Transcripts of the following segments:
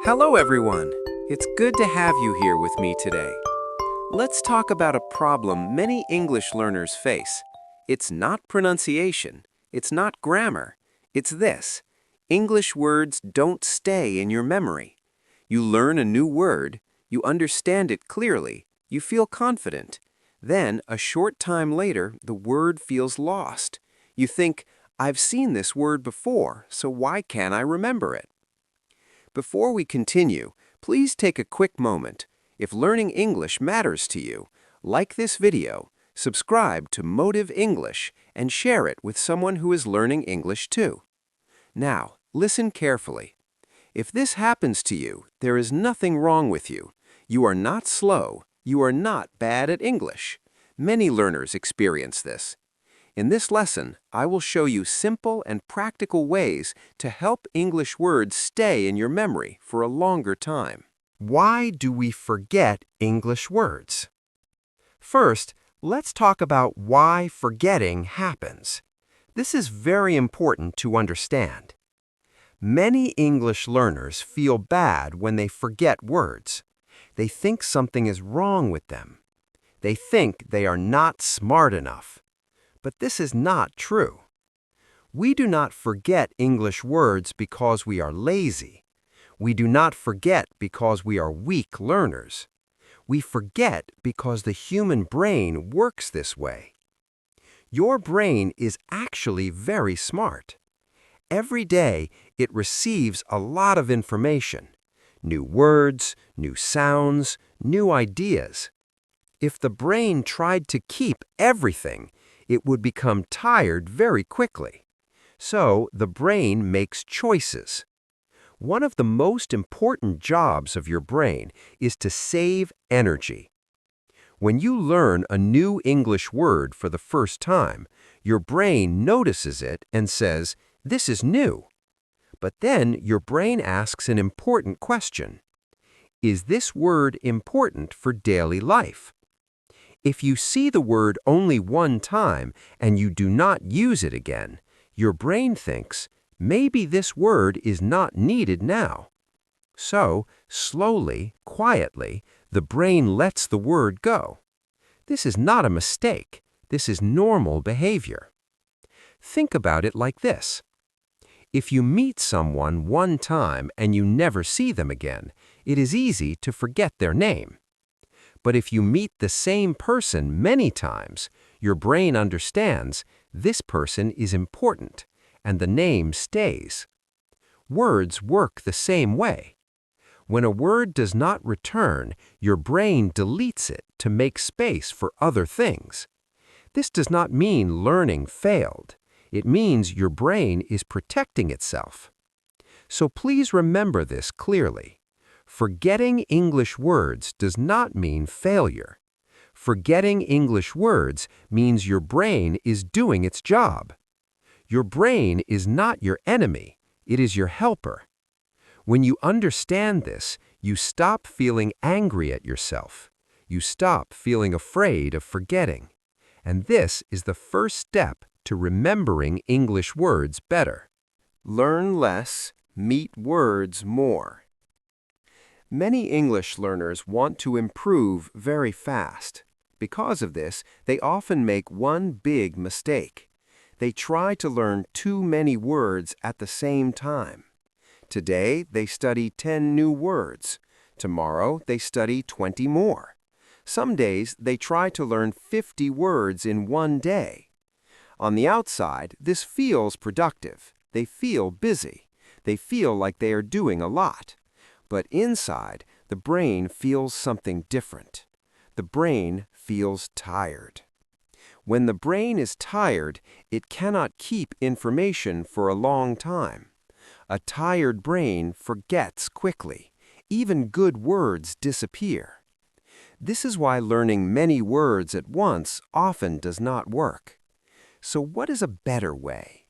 Hello, everyone. It's good to have you here with me today. Let's talk about a problem many English learners face. It's not pronunciation, it's not grammar, it's this. English words don't stay in your memory. You learn a new word, you understand it clearly, you feel confident. Then, a short time later, the word feels lost. You think, I've seen this word before, so why can't I remember it? Before we continue, please take a quick moment. If learning English matters to you, like this video, subscribe to Motive English, and share it with someone who is learning English too. Now, listen carefully. If this happens to you, there is nothing wrong with you. You are not slow. You are not bad at English. Many learners experience this. In this lesson, I will show you simple and practical ways to help English words stay in your memory for a longer time. Why do we forget English words? First, let's talk about why forgetting happens. This is very important to understand. Many English learners feel bad when they forget words. They think something is wrong with them. They think they are not smart enough. But this is not true. We do not forget English words because we are lazy. We do not forget because we are weak learners. We forget because the human brain works this way. Your brain is actually very smart. Every day, it receives a lot of information. New words, new sounds, new ideas. If the brain tried to keep everything, it would become tired very quickly. So, the brain makes choices. One of the most important jobs of your brain is to save energy. When you learn a new English word for the first time, your brain notices it and says, "This is new." But then your brain asks an important question. Is this word important for daily life? If you see the word only one time and you do not use it again, your brain thinks, maybe this word is not needed now. So, slowly, quietly, the brain lets the word go. This is not a mistake. This is normal behavior. Think about it like this. If you meet someone one time and you never see them again, it is easy to forget their name. But if you meet the same person many times, your brain understands this person is important, and the name stays. Words work the same way. When a word does not return, your brain deletes it to make space for other things. This does not mean learning failed. It means your brain is protecting itself. So please remember this clearly. Forgetting English words does not mean failure. Forgetting English words means your brain is doing its job. Your brain is not your enemy, it is your helper. When you understand this, you stop feeling angry at yourself. You stop feeling afraid of forgetting. And this is the first step to remembering English words better. Learn less, meet words more. Many English learners want to improve very fast. Because of this, they often make one big mistake. They try to learn too many words at the same time. Today, they study 10 new words. Tomorrow, they study 20 more. Some days, they try to learn 50 words in one day. On the outside, this feels productive. They feel busy. They feel like they are doing a lot. But inside, the brain feels something different. The brain feels tired. When the brain is tired, it cannot keep information for a long time. A tired brain forgets quickly. Even good words disappear. This is why learning many words at once often does not work. So what is a better way?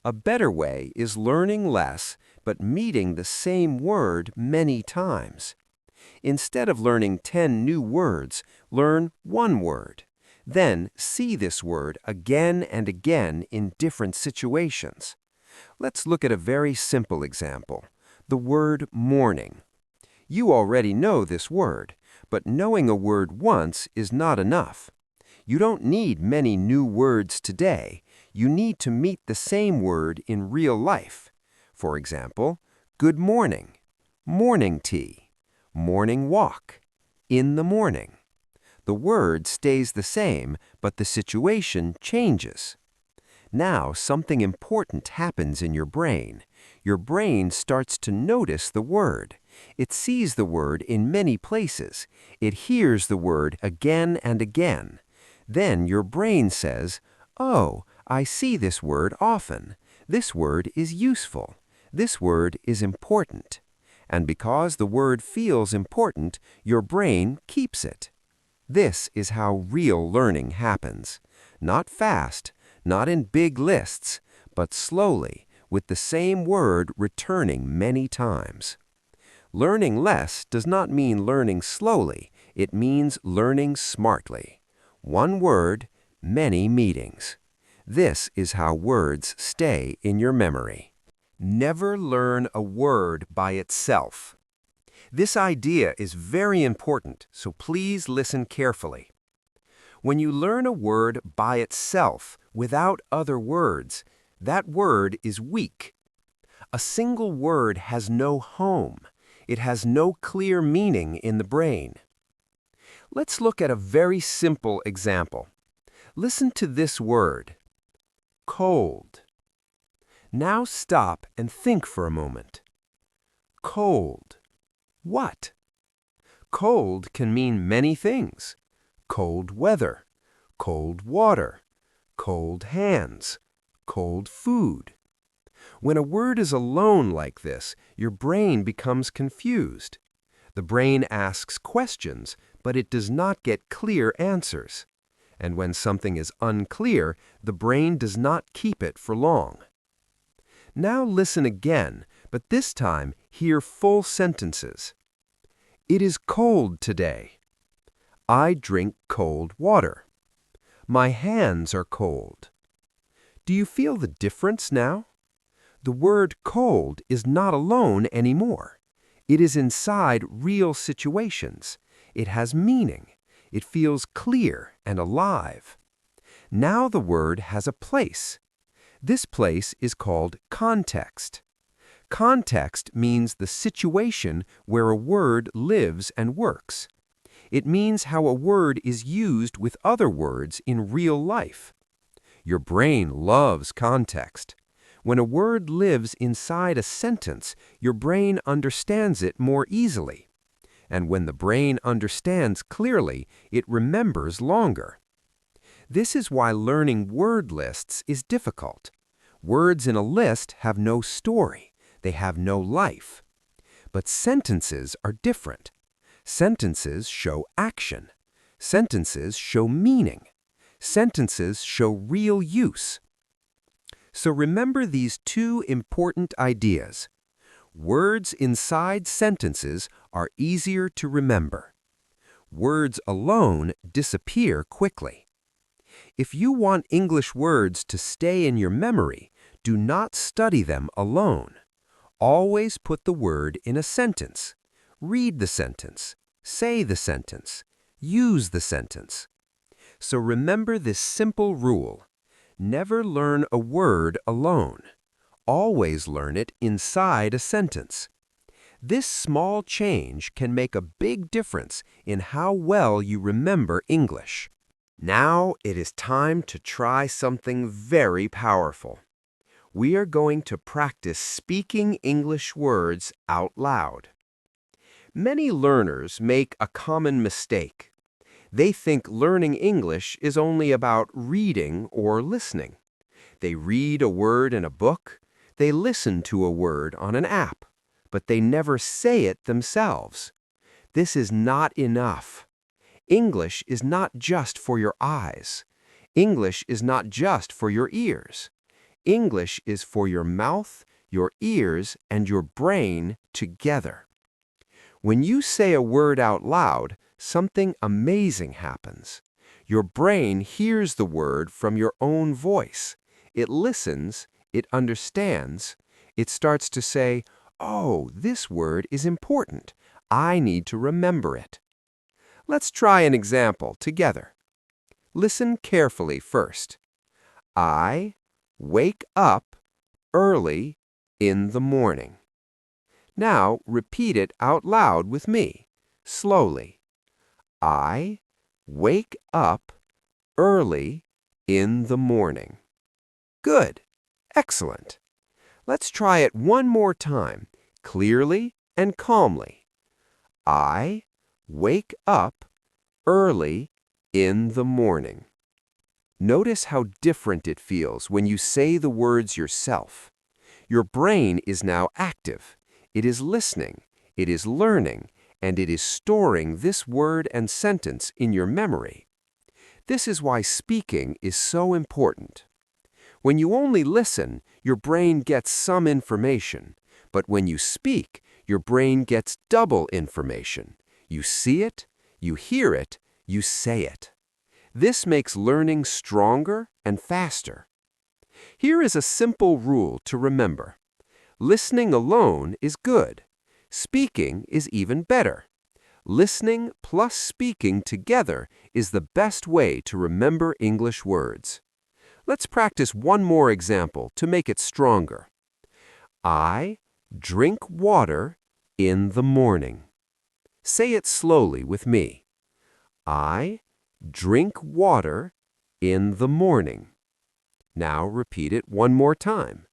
A better way is learning less, but meeting the same word many times. Instead of learning 10 new words, learn one word. Then see this word again and again in different situations. Let's look at a very simple example, the word morning. You already know this word, but knowing a word once is not enough. You don't need many new words today. You need to meet the same word in real life. For example, good morning, morning tea, morning walk, in the morning. The word stays the same, but the situation changes. Now something important happens in your brain. Your brain starts to notice the word. It sees the word in many places. It hears the word again and again. Then your brain says, "Oh, I see this word often. This word is useful. This word is important." And because the word feels important, your brain keeps it. This is how real learning happens. Not fast, not in big lists, but slowly, with the same word returning many times. Learning less does not mean learning slowly. It means learning smartly. One word, many meetings. This is how words stay in your memory. Never learn a word by itself. This idea is very important, so please listen carefully. When you learn a word by itself, without other words, that word is weak. A single word has no home. It has no clear meaning in the brain. Let's look at a very simple example. Listen to this word, cold. Now stop and think for a moment. Cold. What? Cold can mean many things. Cold weather, cold water, cold hands, cold food. When a word is alone like this, your brain becomes confused. The brain asks questions, but it does not get clear answers. And when something is unclear, the brain does not keep it for long. Now listen again, but this time hear full sentences. It is cold today. I drink cold water. My hands are cold. Do you feel the difference now? The word cold is not alone anymore. It is inside real situations. It has meaning. It feels clear and alive. Now the word has a place. This place is called context. Context means the situation where a word lives and works. It means how a word is used with other words in real life. Your brain loves context. When a word lives inside a sentence, your brain understands it more easily. And when the brain understands clearly, it remembers longer. This is why learning word lists is difficult. Words in a list have no story. They have no life. But sentences are different. Sentences show action. Sentences show meaning. Sentences show real use. So remember these two important ideas. Words inside sentences are easier to remember. Words alone disappear quickly. If you want English words to stay in your memory, do not study them alone. Always put the word in a sentence. Read the sentence. Say the sentence. Use the sentence. So remember this simple rule. Never learn a word alone. Always learn it inside a sentence. This small change can make a big difference in how well you remember English. Now it is time to try something very powerful. We are going to practice speaking English words out loud. Many learners make a common mistake. They think learning English is only about reading or listening. They read a word in a book, they listen to a word on an app, but they never say it themselves. This is not enough. English is not just for your eyes. English is not just for your ears. English is for your mouth, your ears, and your brain together. When you say a word out loud, something amazing happens. Your brain hears the word from your own voice. It listens, it understands. It starts to say, "Oh, this word is important. I need to remember it. Let's try an example together. Listen carefully first. I wake up early in the morning. Now repeat it out loud with me, slowly. I wake up early in the morning. Good. Excellent. Let's try it one more time, clearly and calmly. I wake up early in the morning. Notice how different it feels when you say the words yourself. Your brain is now active. It is listening, it is learning, and it is storing this word and sentence in your memory. This is why speaking is so important. When you only listen, your brain gets some information, but when you speak, your brain gets double information. You see it, you hear it, you say it. This makes learning stronger and faster. Here is a simple rule to remember. Listening alone is good. Speaking is even better. Listening plus speaking together is the best way to remember English words. Let's practice one more example to make it stronger. I drink water in the morning. Say it slowly with me. I drink water in the morning. Now repeat it one more time.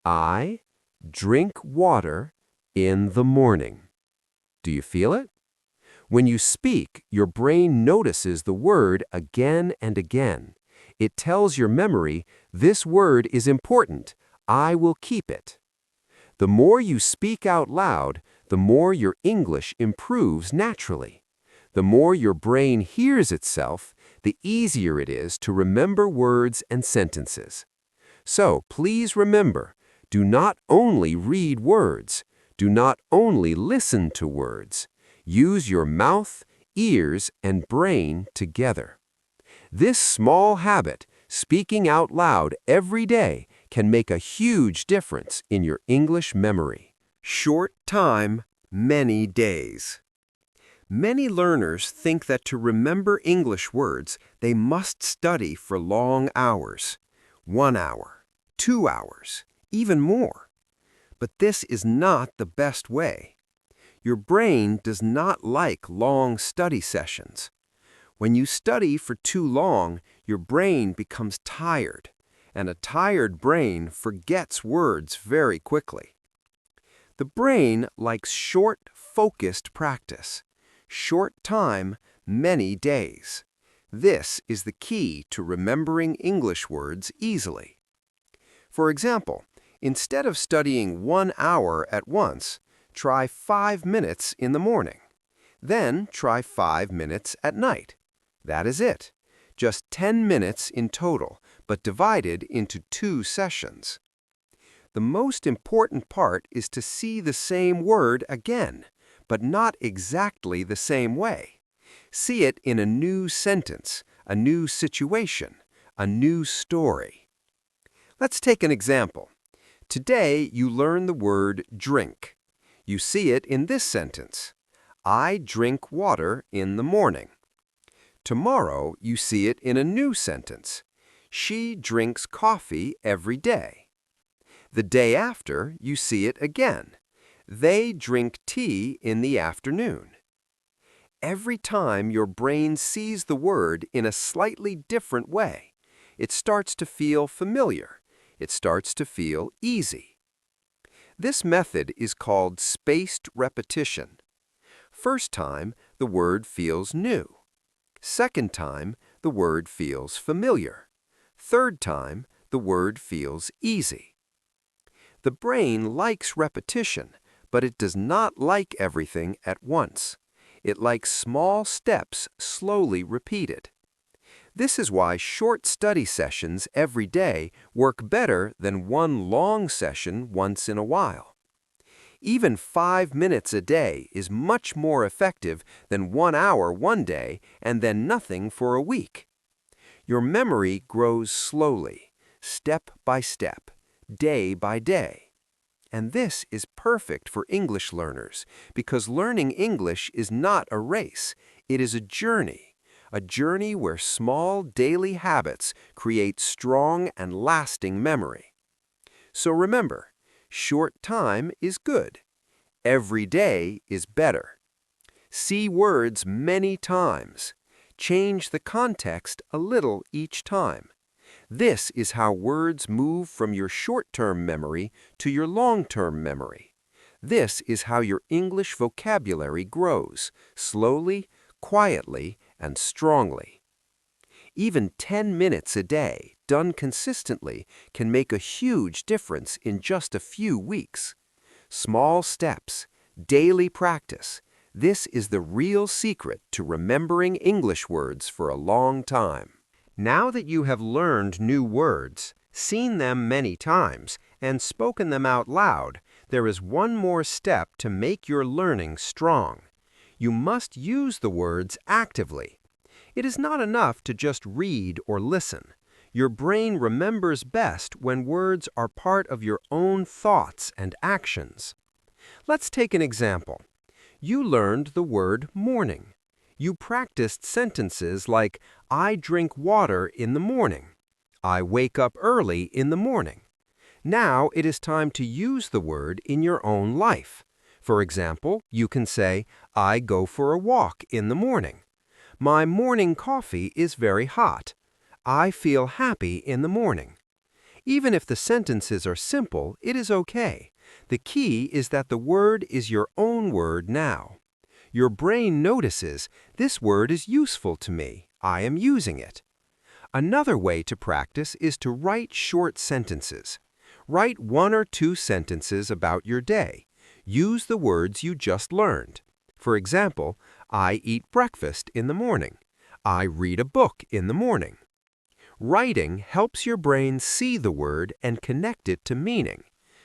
I drink water in the morning. Do you feel it? When you speak, your brain notices the word again and again. It tells your memory, this word is important, I will keep it. The more you speak out loud, the more your English improves naturally. The more your brain hears itself, the easier it is to remember words and sentences. So please remember, do not only read words, do not only listen to words. Use your mouth, ears, and brain together. This small habit, speaking out loud every day, can make a huge difference in your English memory. Short time, many days. Many learners think that to remember English words, they must study for long hours. 1 hour, 2 hours, even more. But this is not the best way. Your brain does not like long study sessions. When you study for too long, your brain becomes tired, and a tired brain forgets words very quickly. The brain likes short, focused practice. Short time, many days. This is the key to remembering English words easily. For example, instead of studying 1 hour at once, try 5 minutes in the morning. Then try 5 minutes at night. That is it. Just 10 minutes in total, but divided into 2 sessions. The most important part is to see the same word again, but not exactly the same way. See it in a new sentence, a new situation, a new story. Let's take an example. Today you learn the word drink. You see it in this sentence. I drink water in the morning. Tomorrow you see it in a new sentence. She drinks coffee every day. The day after you see it again. They drink tea in the afternoon. Every time your brain sees the word in a slightly different way, it starts to feel familiar. It starts to feel easy. This method is called spaced repetition. First time, the word feels new. Second time, the word feels familiar. Third time, the word feels easy. The brain likes repetition, but it does not like everything at once. It likes small steps slowly repeated. This is why short study sessions every day work better than one long session once in a while. Even 5 minutes a day is much more effective than 1 hour one day and then nothing for a week. Your memory grows slowly, step by step, day by day. And this is perfect for English learners because learning English is not a race, it is a journey where small daily habits create strong and lasting memory. So remember, short time is good. Every day is better. See words many times. Change the context a little each time. This is how words move from your short-term memory to your long-term memory. This is how your English vocabulary grows, slowly, quietly, and strongly. Even 10 minutes a day, done consistently, can make a huge difference in just a few weeks. Small steps, daily practice. This is the real secret to remembering English words for a long time. Now that you have learned new words, seen them many times, and spoken them out loud, there is one more step to make your learning strong. You must use the words actively. It is not enough to just read or listen. Your brain remembers best when words are part of your own thoughts and actions. Let's take an example. You learned the word morning. You practiced sentences like, I drink water in the morning. I wake up early in the morning. Now it is time to use the word in your own life. For example, you can say, I go for a walk in the morning. My morning coffee is very hot. I feel happy in the morning. Even if the sentences are simple, it is okay. The key is that the word is your own word now. Your brain notices, this word is useful to me. I am using it. Another way to practice is to write short sentences. Write 1 or 2 sentences about your day. Use the words you just learned. For example, I eat breakfast in the morning. I read a book in the morning. Writing helps your brain see the word and connect it to meaning.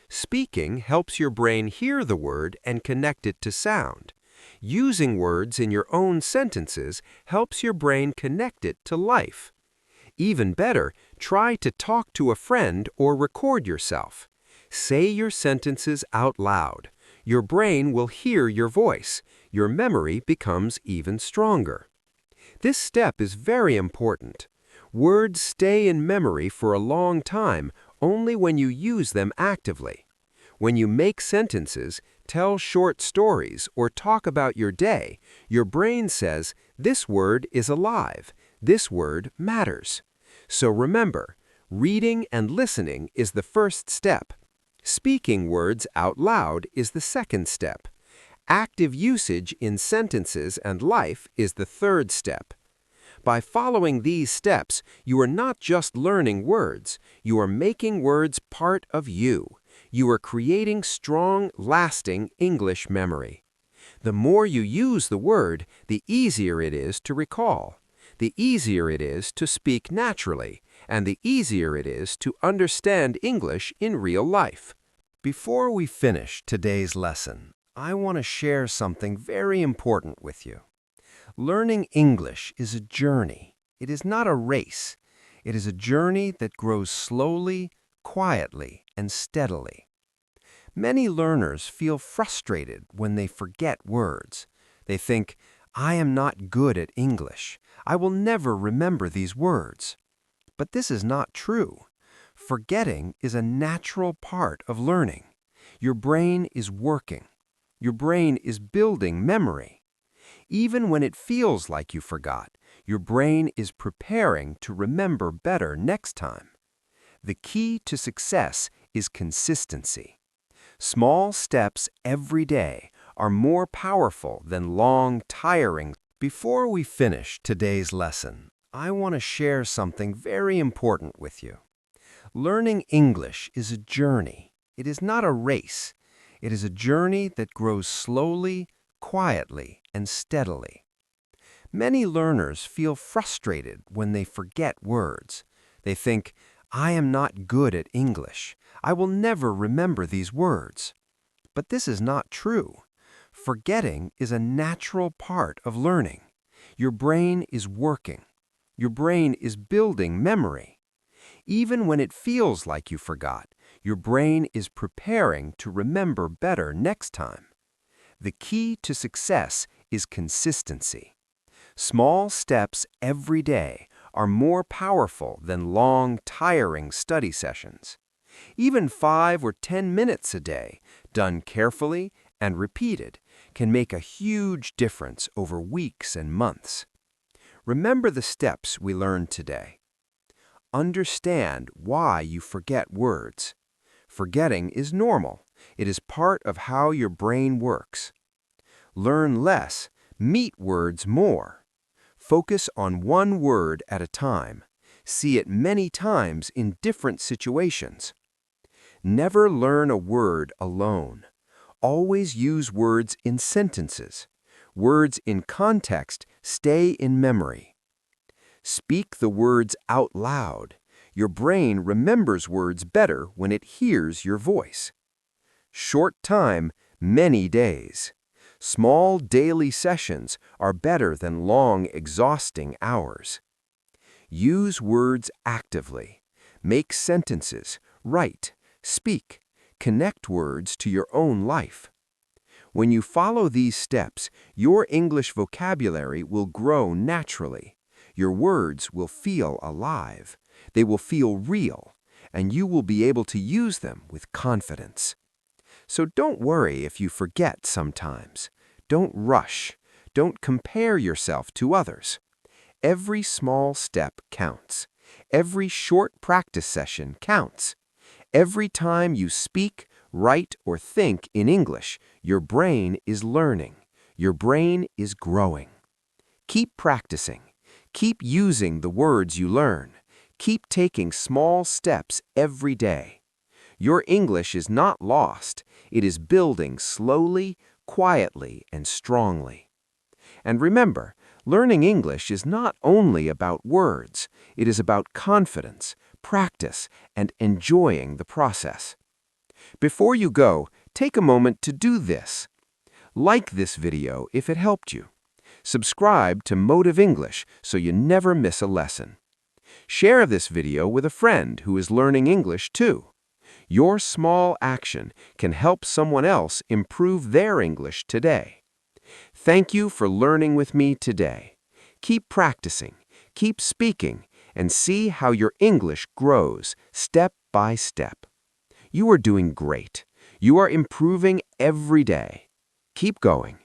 Speaking helps your brain hear the word and connect it to sound. Using words in your own sentences helps your brain connect it to life. Even better, try to talk to a friend or record yourself. Say your sentences out loud. Your brain will hear your voice. Your memory becomes even stronger. This step is very important. Words stay in memory for a long time only when you use them actively. When you make sentences, tell short stories, or talk about your day, your brain says, this word is alive. This word matters. So remember, reading and listening is the first step. Speaking words out loud is the second step. Active usage in sentences and life is the third step. By following these steps, you are not just learning words, you are making words part of you. You are creating strong, lasting English memory. The more you use the word, the easier it is to recall. The easier it is to speak naturally, and the easier it is to understand English in real life. Before we finish today's lesson, I want to share something very important with you. Learning English is a journey. It is not a race. It is a journey that grows slowly, quietly, and steadily. Many learners feel frustrated when they forget words. They think, I am not good at English. I will never remember these words. But this is not true. Forgetting is a natural part of learning. Your brain is working. Your brain is building memory. Even when it feels like you forgot, your brain is preparing to remember better next time. The key to success is consistency. Small steps every day are more powerful than long, tiring. Before we finish today's lesson, I want to share something very important with you. Learning English is a journey. It is not a race. It is a journey that grows slowly, quietly, and steadily. Many learners feel frustrated when they forget words. They think, I am not good at English. I will never remember these words. But this is not true. Forgetting is a natural part of learning. Your brain is working. Your brain is building memory. Even when it feels like you forgot, Your brain is preparing to remember better next time. The key to success is consistency. Small steps every day are more powerful than long, tiring study sessions. Even 5 or 10 minutes a day, done carefully and repeated, can make a huge difference over weeks and months. Remember the steps we learned today. Understand why you forget words. Forgetting is normal. It is part of how your brain works. Learn less, meet words more. Focus on one word at a time. See it many times in different situations. Never learn a word alone. Always use words in sentences. Words in context stay in memory. Speak the words out loud. Your brain remembers words better when it hears your voice. Short time, many days. Small daily sessions are better than long, exhausting hours. Use words actively. Make sentences. Write. Speak. Connect words to your own life. When you follow these steps, your English vocabulary will grow naturally. Your words will feel alive. They will feel real, and you will be able to use them with confidence. So don't worry if you forget sometimes. Don't rush. Don't compare yourself to others. Every small step counts. Every short practice session counts. Every time you speak, write, or think in English, your brain is learning. Your brain is growing. Keep practicing. Keep using the words you learn. Keep taking small steps every day. Your English is not lost. It is building slowly, quietly, and strongly. And remember, learning English is not only about words. It is about confidence, practice, and enjoying the process. Before you go, take a moment to do this. Like this video if it helped you. Subscribe to Motive English so you never miss a lesson. Share this video with a friend who is learning English too. Your small action can help someone else improve their English today. Thank you for learning with me today. Keep practicing, keep speaking, and see how your English grows step by step. You are doing great. You are improving every day. Keep going.